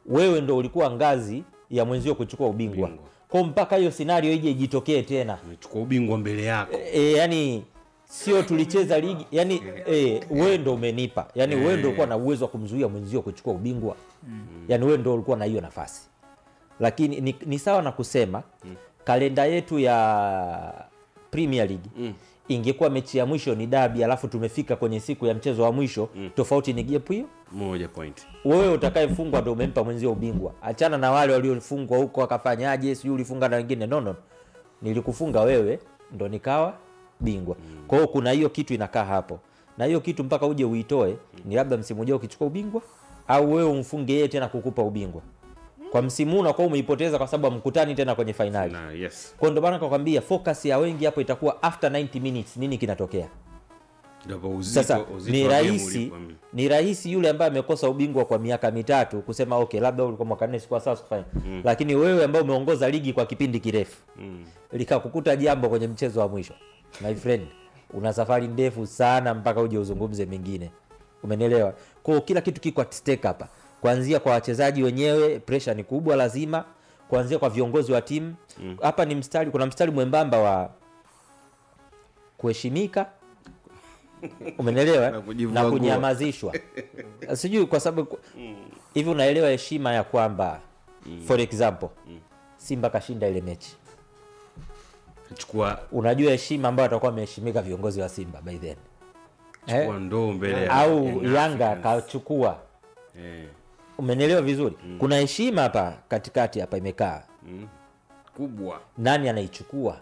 wewe ndo ulikuwa ngazi ya mwenzio kuchukua ubingwa. Kwa mpaka hiyo scenario ije ijitokee tena umechukua ubingwa mbele yako, yani sio tulicheza ligi, yani wewe ndo umenipa, yani wewe ndo ulikuwa na uwezo wa kumzuia mwenzio kuchukua ubingwa. Yani wewe ndo ulikuwa na hiyo nafasi. Lakini ni sawa na kusema kalenda yetu ya Premier League ingekuwa mechi ya mwisho ni derby, alafu tumefika kwenye siku ya mchezo wa mwisho, tofauti ni gap hiyo 1 point. Wewe utakayefungwa ndio umempa mwenzio ubingwa. Achana na wale waliofungwa huko akafanyaje, sio ulifunga na wengine. No, nilikufunga wewe ndo nikawa bingwa. Kwa hiyo kuna hiyo kitu inakaa hapo. Na hiyo kitu mpaka uje uitoe ni labda msimu ujao ukichukua ubingwa, au wewe umfunge yeye tena kukupa ubingwa. Kwa msimu unakuwa umeipoteza kwa sababu mkutani tena kwenye finali. Yes. Kwa ndio maana nakwambia focus ya wengi hapo itakuwa after 90 minutes nini kinatokea. Sasa ni rahisi yule ambaye amekosa ubingwa kwa miaka mitatu kusema okay labda ulikuwa mwaka 4 kwa sasa kufanya. Lakini wewe ambaye umeongoza ligi kwa kipindi kirefu likakukuta jambo kwenye mchezo wa mwisho, my friend, una safari ndefu sana mpaka uje uzungumze mengine. Umenielewa? Kwa kila kitu kiko at stake hapa. Kuanzia kwa wachezaji wenyewe pressure ni kubwa lazima, kuanzia kwa viongozi wa timu. Hapa ni mstari, kuna mstari mwembamba wa kuheshimika, umenielewa, na kunyamazishwa. Sijui kwa sababu hivi unaelewa heshima ya kwamba for example Simba kashinda ile mechi. Unajua heshima ambayo atakuwa ameheshimika viongozi wa Simba by then. Chukua ndoo mbele au Yanga kachukua. Umenielewa vizuri? Kuna heshima hapa katikati hapa imekaa. Kubwa. Nani anaichukua?